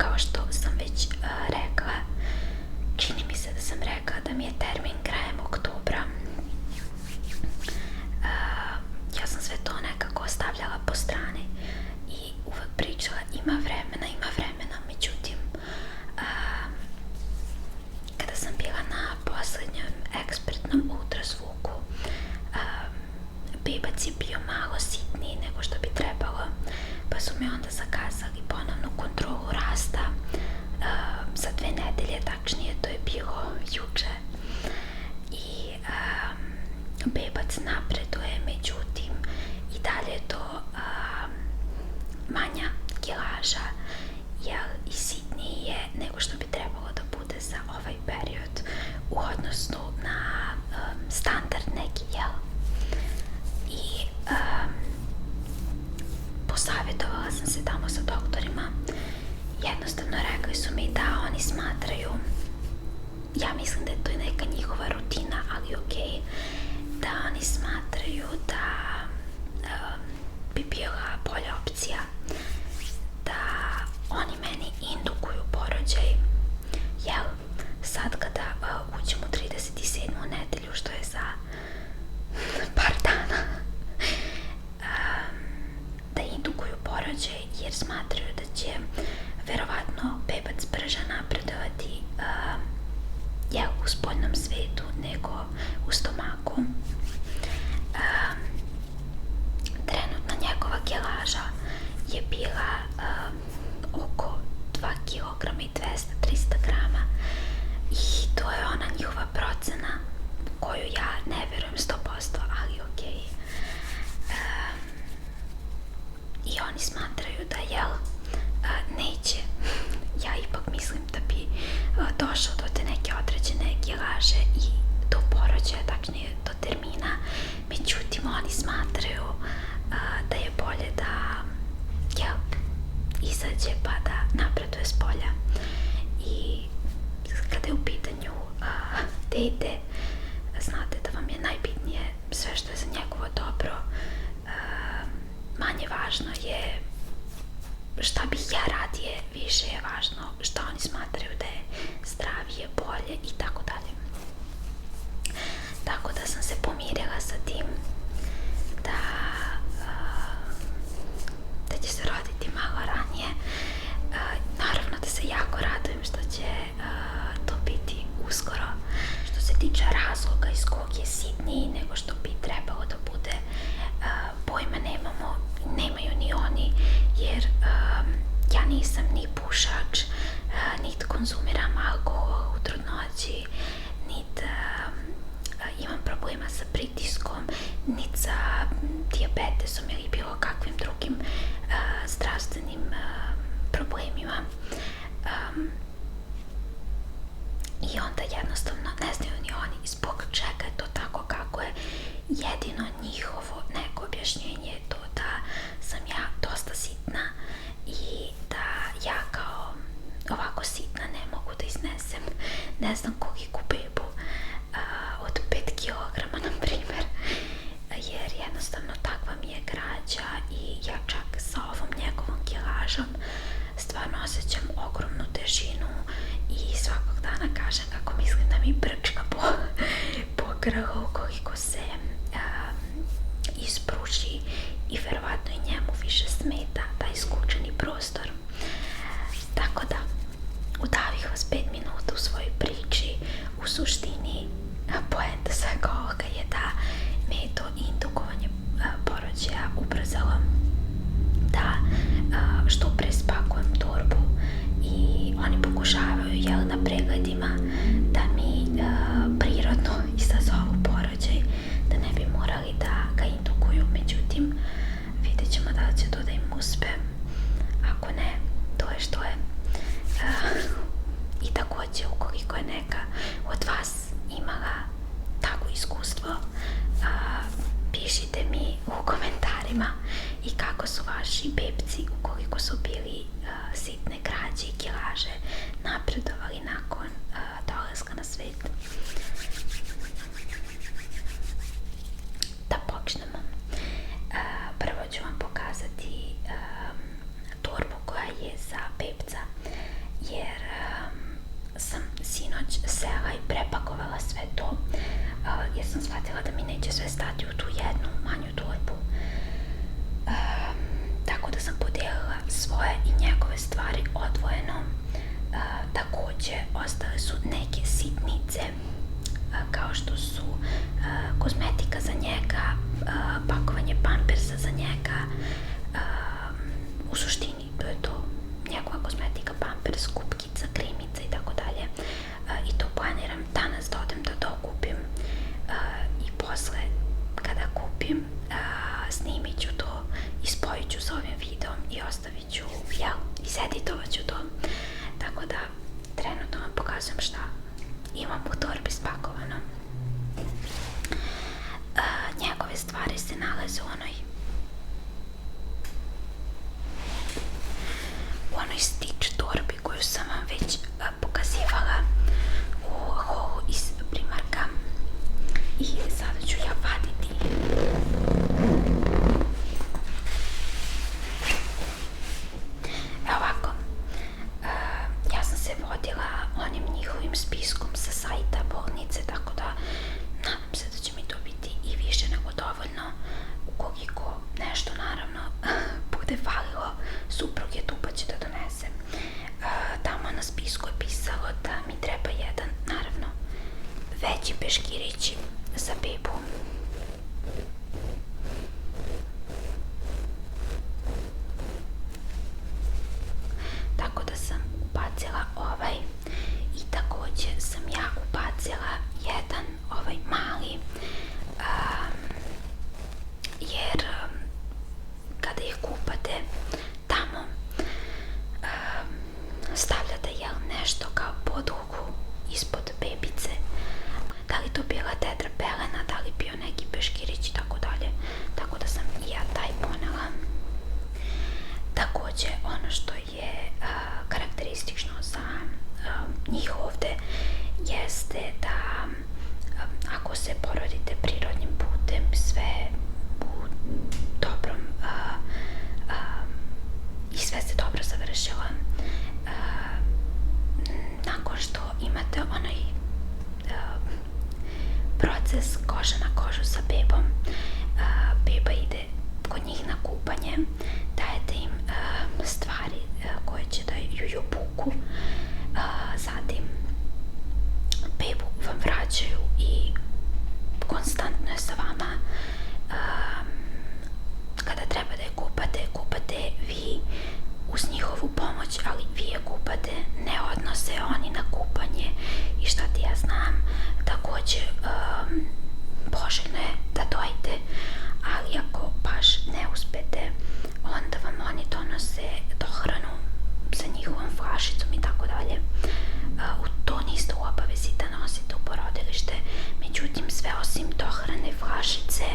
kao što sam već rekla, čini mi se da sam rekla da mi je termin krajem oktobra. Ja sam sve to nekako ostavljala po strani i uvek pričala ima vremena, međutim kada sam bila na poslednjem ekspertnom ultrazvuku, bebac je bio malo sitniji nego što bi trebalo, pa su me onda zakazali ponovnu kontrolu rasta za 2 nedelje, tačnije to je bilo juče. I bebac napreduje, međutim i dalje je to manja kilaža, jer i sitniji je nego što bi trebalo da bude za ovaj period u odnosu na standard neki, jel? I posavjetovala sam se tamo sa doktorima. Jednostavno rekli su mi da oni smatraju, ja mislim da je to neka njihova rutina, ali okej, da oni smatraju da bi bila bolja opcija da oni meni indukuju porođaj, jel, sad kada uđem u 37. nedelju, što je za par dana, da indukuju porođaj, jer smatraju da će verovatno bebac brže napredovati u spoljnom svetu nego u stomaku. Trenutna njegova kilaža je bila oko 2 kg i 200-300 grama i to je ona njihova procena koju ja ne verujem 100%, ali okej. I oni smatraju da, jel, neće. Ja ipak mislim da bi došao do te neke određene kilaže i do porođaja, tačnije do termina. Međutim, oni smatraju da je bolje da, jel, izađe pa da napreduje s polja. I kada je u pitanju dete, znate da vam je najbitnije sve što je za njegovo dobro. Manje važno je šta bih ja radije, više je važno šta oni smatraju da je zdravije, bolje i tako dalje. Tako da sam se pomirila sa tim da će se roditi malo ranije. Naravno da se jako radujem što će to biti uskoro. Što se tiče razloga iz kog je sitniji nego što bi trebalo da bude, pojma nemaju ni oni, jer ja nisam ni pušač, niti konzumiram alkohol u trudnoći, niti imam problema sa pritiskom, niti sa dijabetesom ili bilo kakvim drugim zdravstvenim problemima. I onda jednostavno ne znaju ni oni zbog čega je to tako kako je. Jedino njihovo neko objašnjenje je to da sam ja dosta sitna i da ja kao ovako sitna ne mogu da iznesem ne znam koliku bebu od 5 kg na primer, jer jednostavno takva mi je građa i ja čak sa ovom njegovom kilažom stvarno osjećam ogromnu težinu i svakog dana kažem kako mislim da mi brčka po grlu ukoliko se ispruži i verovatno i njemu više smeta taj skučeni prostor. Tako da, udavih vas 5 minuta u svojoj priči. U suštini, poenta svega ovoga je da me je to indukovanje porođaja ubrzalo da što pre spakujem torbu i oni pokušavaju, jel, na pregledima da mi prirodno izazovu porođaj, da ne bi morali da ga indukuju. Međutim, vidjet ćemo da li će to da im uspe. Ako ne, to je što je. I takođe, ukoliko je neka od vas imala takvo iskustvo, pišite mi u komentarima i kako su vaši bebci, ukoliko su bili sitne građe i kilaže, napredovali nakon dolaska na svet. Da počnemo. Prvo ću vam pokazati torbu koja je za bebca. ovim spiskom sa sajta bolnice, tako da nadam se da će mi to biti i više nego dovoljno. Ukoliko nešto naravno bude falilo, suprug je tu pa će da donese. Tamo na spisku je pisalo da mi treba jedan, naravno, veći peškirić za bebu. Tako da sam ubacila ovaj i takođe sam ja ubacila jedan ovaj mali, jer kada ih kupate tamo stavljate nešto kao podlogu ispod bebice, da li to bila Tetra pelena, da li bio neki peškirić i tako dalje, tako da sam i ja taj ponela. Takođe, ono što je karakteristično za njih ovde jeste da ako se porodite prirodnim putem, sve u dobrom i sve se dobro završilo, nakon što imate onaj proces koža na kožu sa bebom, beba ide kod njih na kupanje, dajete im stvari koje će da ju obuku, zatim bebu vam vraćaju i konstantno je sa vama. Kada treba da je kupate vi uz njihovu pomoć, ali vi je kupate, ne odnose oni na kupanje i šta ti ja znam. Takođe, poželjno je da dojete, ali ako baš ne uspete, onda vam oni donose dohranu sa njihovom flašicom i tako dalje. To niste u obavezi da nosite u porodilište, međutim sve osim dohrane flašice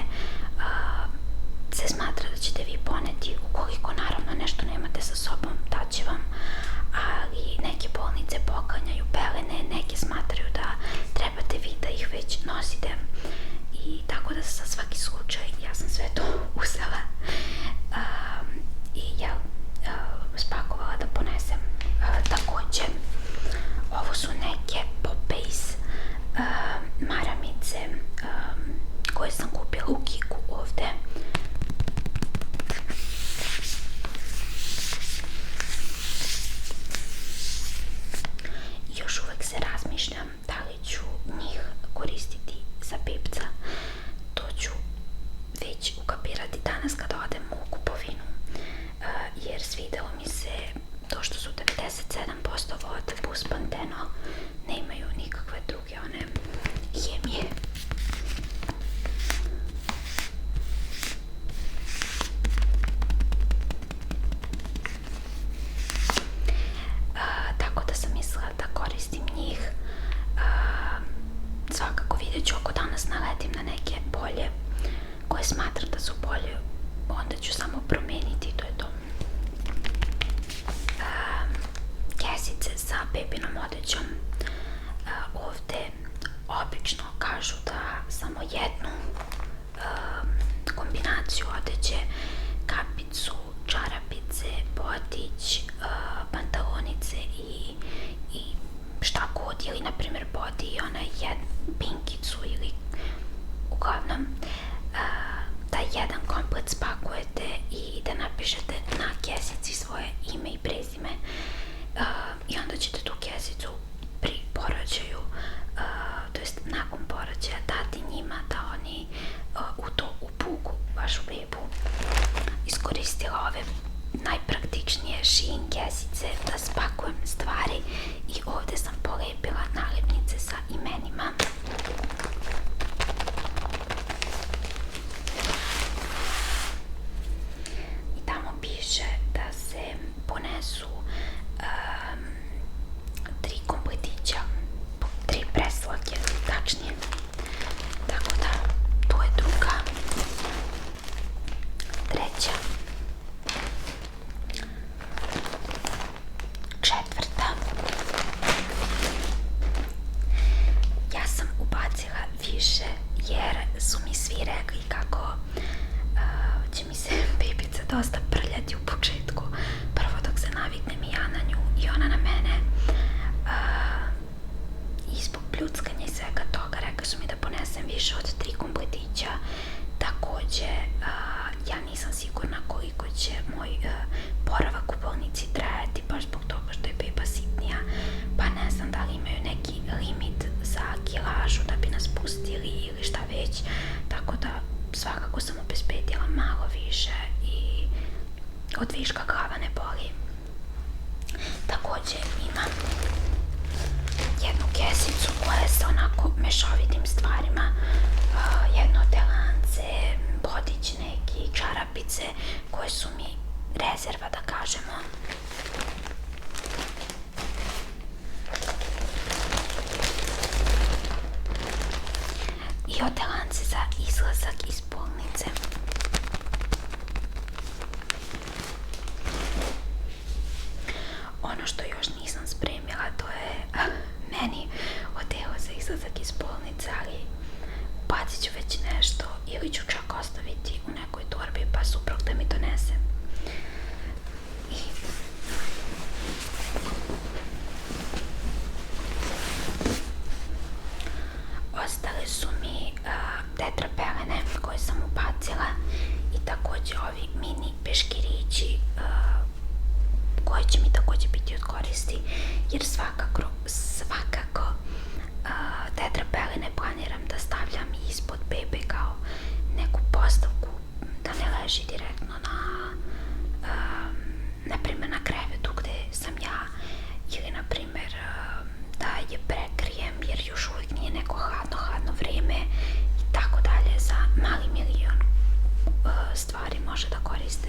se smatra da ćete vi poneti, ukoliko naravno nešto nemate sa sobom, daće vam, ali neke bolnice poklanjaju pelene, neke smatraju da trebate vi da ih već nosite i tako da za svaki slučaj ja sam sve to uzela i ja spakovala da ponesem. Takođe, ovo su neke Popeyes maramice koje sam kupila u Kiku ovde. Još uvek se razmišljam da li ću njih koristiti za bebca. To ću već ukapirati danas kada odem u kupovinu, jer svidelo mi se to što su 97% vode plus pantenol, nemaju nikakve druge one hemije. Tako da sam mislila da koristim njih. Svakako vidjet ću ako danas naletim na neke bolje koje smatram da su bolje, onda ću samo promeniti i to je to. Kesice sa bebinom odećom. Ovde obično kažu da samo jednu kombinaciju odeće, kapicu, čarapice, botić, pantalonice i šta god, ili na primjer body i onaj pinkicu ili uglavnom da jedan komplet spakujete i da napišete na kesici svoje ime i prezime i onda ćete tu kesicu pri porođaju, to jest nakon porođaja, dati njima da oni u to upuku vašu bebu. Iskoristila ove najpraktičnije Shein kesice da spakujem stvari i ovde sam polepila nalepnice sa imenima. od viška glava ne boli. Također imam jednu kesicu koja se onako mešovitim stvarima, jedno telance, bodić neki, čarapice koje su mi rezerva, da kažemo. I otelance za izlazak iz bolnice. Ono što još nisam spremila, to je meni odelo za izlazak iz bolnice, ali bacit ću već nešto ili ću čak ostaviti u nekoj torbi pa suprug da mi donese. I ostale su mi tetrapelene koje sam ubacila i također ovi mini peškirići koji će mi također biti od koristi, jer svakako tetrapeline planiram da stavljam ispod bebe kao neku postavku, da ne leži direktno na primjer na krevetu gde sam ja, ili na primjer da je prekrijem jer još uvijek nije neko hladno vrijeme i tako dalje. Za mali milion stvari može da koriste.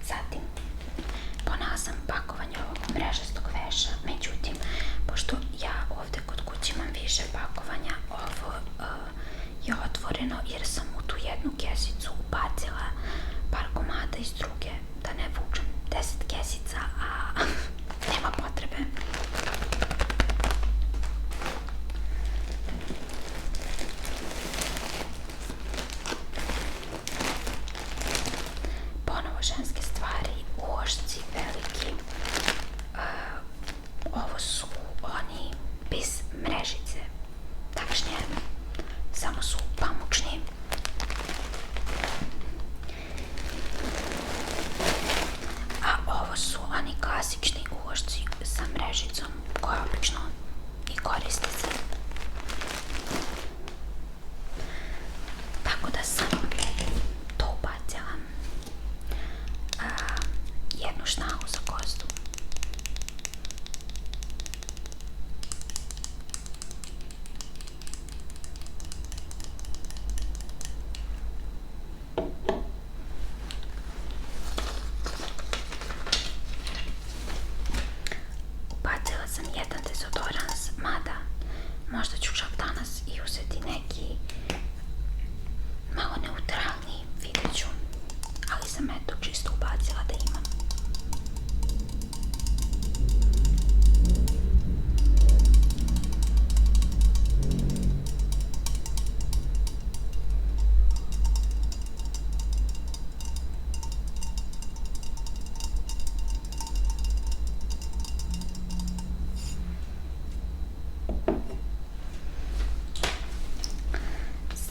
Zatim, ponela sam pakovanje ovog mrežastog veša, međutim, pošto ja ovde kod kuće imam više pakovanja, ovo je otvoreno jer sam u tu jednu kesicu ubacila par komada iz druge, da ne vučem 10 kesica, a nema potrebe. Ponovo ženske stvari, ulošci veliki, ovo su oni bez mrežice, tačnije samo su pamučni. A ovo su oni klasični ulošci sa mrežicom koja obično i koriste se. Tako da sam to ubacila. Jednu šnalu za kostu. Ubacila sam jedan dezodorans, mada možda ću čak danas i uzeti neki malo neutralni, vidjet ću, ali sam eto čisto ubacila da imam.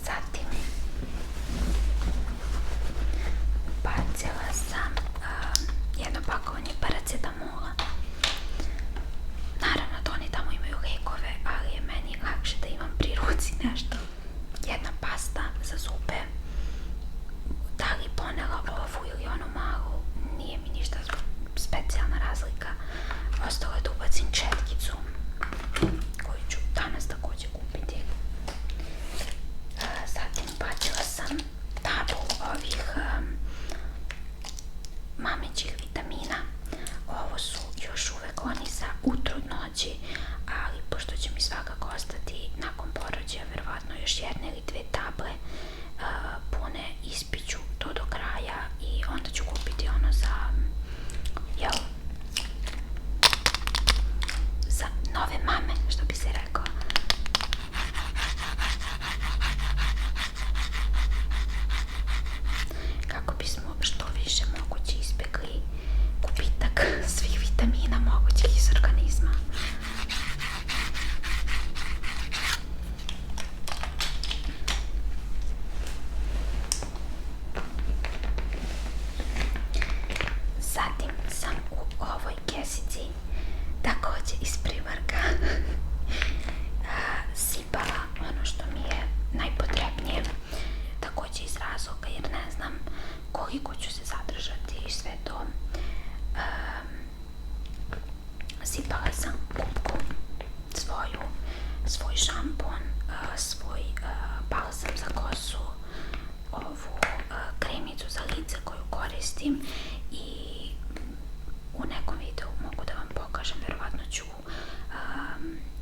Zatim ubacila sam jedno pakovanje paracetamola. Naravno da oni tamo imaju lekove, ali je meni lakše da imam pri ruci nešto. Jedna pasta za zube. Da li ponela ovu ili onu malu, nije mi ništa specijalna razlika. Ostalo je da ubacim četkicu, koju ću danas takođe kupiti. Zatim ubacila sam tablu ovih mamećih vitamina. Ovo su još uvek oni za u trudnoći, ali pošto će mi svakako ostati nakon porođaja verovatno još jedne ili dve table pune, ispiću to do kraja i onda ću kupiti ono za nove mame, što bi se rekao. Kako bismo što više moguće izbjegli gubitak svih vitamina mogućih iz organizma. Zatim sam u ovoj kesici, takođe iz Primarka, sipala ono što mi je najpotrebnije, takođe iz razloga jer ne znam koliko ću se zadržati i sve to. Sipala sam kupku svoj šampon, svoj balsam za kosu, ovu kremicu za lice koju koristim i u nekom videu mogu da vam pokažem, verovatno ću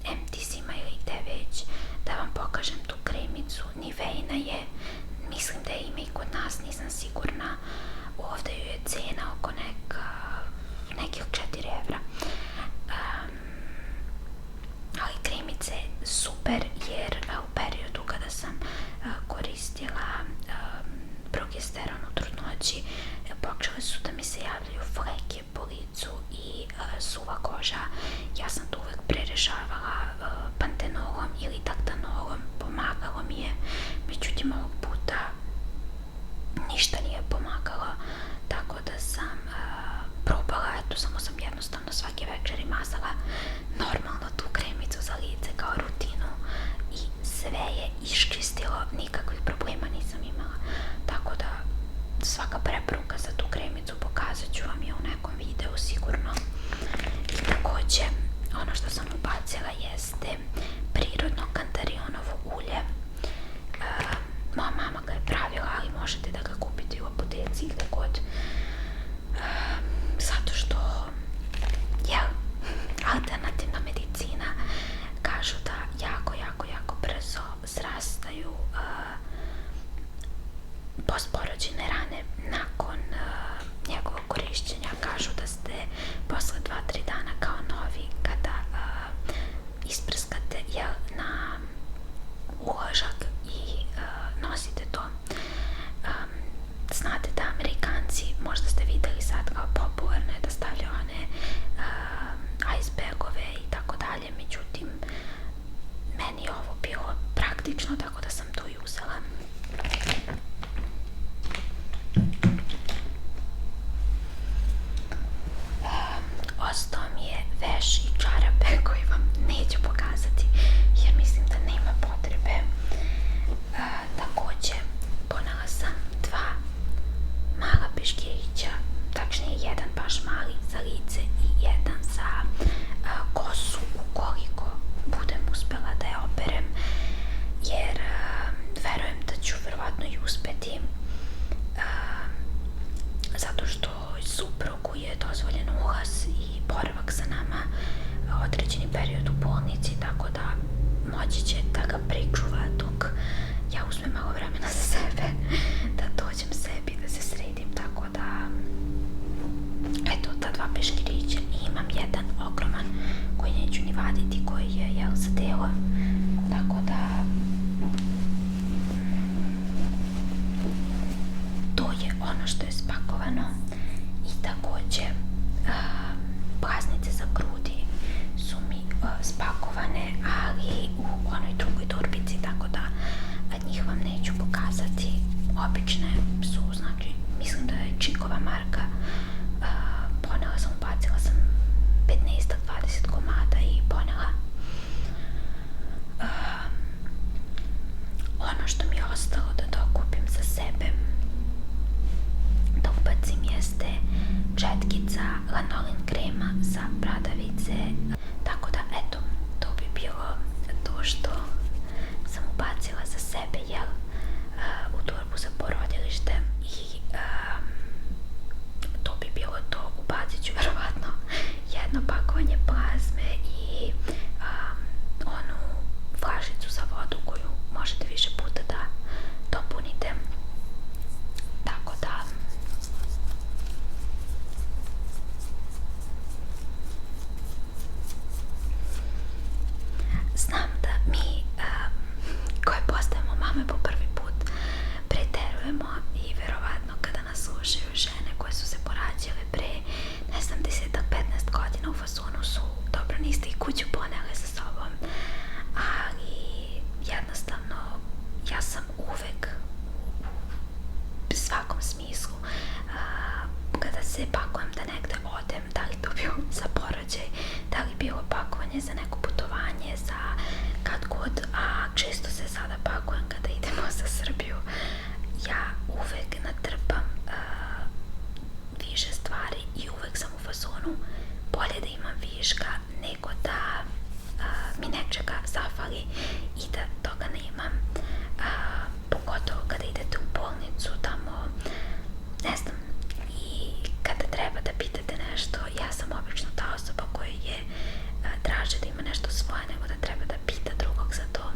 MTC-ima ili gde već, da vam pokažem tu kremicu. Niveina je, mislim da je ima i kod nas, nisam sigurna. Ovde joj je cena oko nekih 4 evra. Ali kremice je super jer u periodu kada sam koristila progesteron u trudnoći, počele su da mi se javljaju fleke po licu i suva koža. Ja sam to uvek prerešavala pantenolom ili taktanolom, pomagalo mi je, međutim ovog puta ništa nije pomagalo, tako da sam probala, eto, samo sam jednostavno svake večeri mazala normalno tu kremicu za lice kao rutinu i sve je iščistilo, nikakvih problema nisam imala, tako da svaka preporuka za tu kremicu pokazat ću vam je u nekom videu sigurno. I takođe, ono što sam ubacila jeste prirodno kantarionovo ulje. Moja mama ga je pravila, ali možete da ga kupite u apoteci gde god. zato što suprugu je dozvoljen ulaz i boravak sa nama određeni period u bolnici, tako da moći će da ga pričuva dok ja uzmem malo vremena za sebe, da dođem sebi, da se sredim, tako da eto, ta 2 peškirića i imam jedan ogroman koji neću ni vaditi, koji je za delo, tako da to je ono što je spakovano. I takođe plaznice za grudi su mi spakovane, ali u onoj drugoj torbici, tako da njih vam neću pokazati. Obične su, znači, mislim da je Čikova marka, ponela sam, ubacila sam 15-20 komada i ponela. Ono što mi je ostalo da dokupim za sebe, da ubacim, jeste četkica lanolin krema za bradavice, tako da eto, to bi bilo to što sam ubacila za sebe, u torbu za porodilište. I to bi bilo to. Ubacit ću verovatno jedno pakovanje plazme i onu flašicu za vodu koju možete više puta da dopunite, tako da znam da mi koje postajemo mame po prvi put preterujemo i verovatno kada nas slušaju žene koje su se porađale pre, ne znam, 10-15 godina, u fazonu su, dobro, niste i kuću ponele sa sobom, ali jednostavno ja sam uvek u svakom smislu kada se pakujem da negde odem, da li to bilo za porođaj, da li bilo pakovanje za neko putovanje, za kad god, a često se sada pakujem kada idemo za Srbiju, ja uvek natrpam više stvari i uvek sam u fazonu bolje da imam viška nego da mi nečega zafali i da toga nemam, pogotovo kada idete u bolnicu tamo, ne znam, i kada treba da pitate nešto, ja sam obično ta osoba koja je draže da ima nešto svoje nego da treba da pita drugog za to.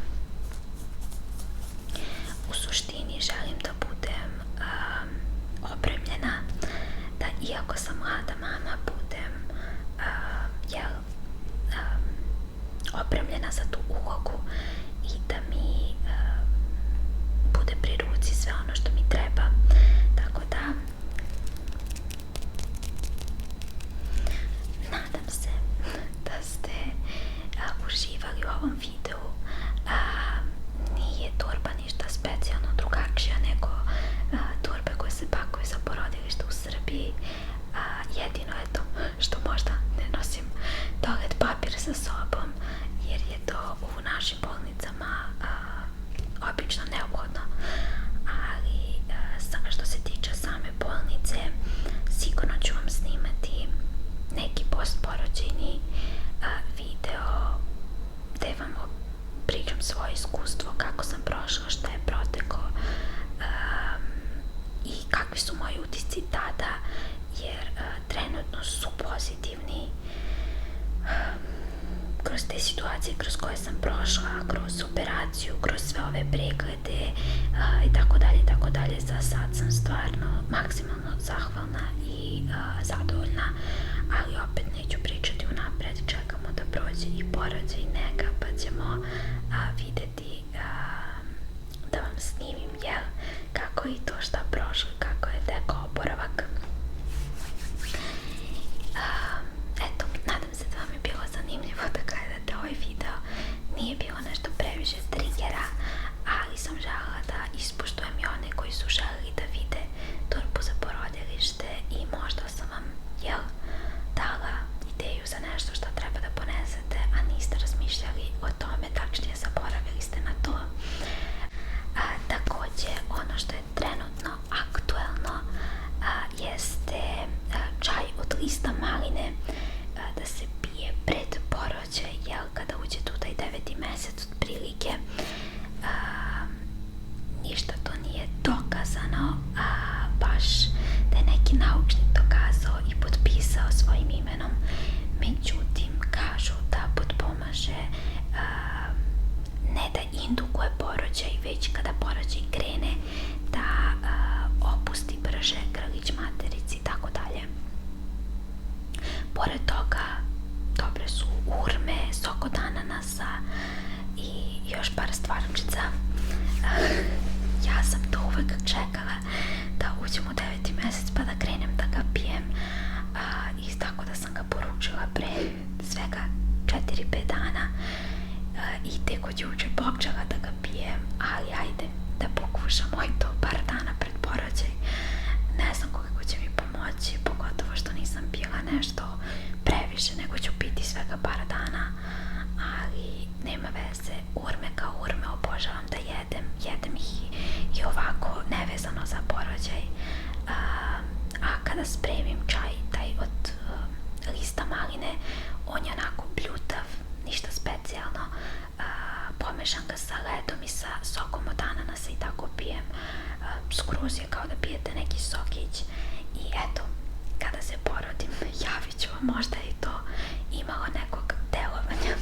U suštini želim da budem opremljena, da iako sam mlada mama budem opremljena za tu ulogu i da mi bude pri ruci sve ono što mi treba, tako da nadam se da ste uživali u ovom videu. Nije torba ništa specijalno drugačija nego torbe koje se pakuju za porodilište u Srbiji, jedino je to što možda ne nosim toalet papir sa sobom, jer je to u našim bolnicama obično neophodno, ali što se tiče same bolnice, sigurno ću vam snimati neki postporođajni video gde vam pričam svoje iskustvo, kako sam prošla, šta je proteklo i kakvi su moji utisci tada, jer trenutno su pozitivni kroz te situacije kroz koje sam prošla, kroz operaciju, kroz sve ove preglede i tako dalje. Za sad sam stvarno maksimalno zahvalna i zadovoljna, ali opet neću pričati unapred, čekamo da prođe i porođaj i nega, pa ćemo videti da vam snimim kako je to šta prošlo, kako je tekao oporavak. Eto, nadam se da vam je bilo zanimljivo da gledate ovaj video. Nije bilo nešto previše triggera, ali sam želela da ispoštujem i one koji su želeli da vide torbu za porodilište i možda sam vam dala ideju za nešto što treba da ponesete, a niste razmišljali o tome, tačnije zaboravili ste na to. Takođe, ono što je trenutno aktuelno jeste čaj od lista maline, da se pije pred porođaj, kada uđete u taj 9. mesec otprilike. Ništa to nije dokazano, baš da je neki neki naučnik dokazao i potpisao svojim imenom. Međutim, kažu da potpomaže ne da indukuje porođaj, već kada porođaj krene da opusti brže grlić materici i tako dalje. Pored toga, dobre su urme, sok od ananasa i još par stvarčica. Ja sam to uvek čekala da uđem u 9. mesec pa da krenem da ga pijem, i tako da sam ga poručila pre svega 4-5 dana i tek od juče počela da ga pijem, ali ajde da pokušamo i to par dana pred porođaj. Ne znam koliko će mi pomoći, pogotovo što nisam pila nešto previše, nego ću piti svega par dana, ali nema veze, urme kao urme obožavam da jedem ih i ovako nevezano za porođaj. A kada spremim čaj, taj od lista maline, on je onako bljutav, ništa specijalno, pomešam ga sa ledom i sa sokom od ananasa i tako pijem. Skroz je kao da pijete neki sokić i eto, kada se porodim javit ću vam, možda i to imalo nekog delovanja.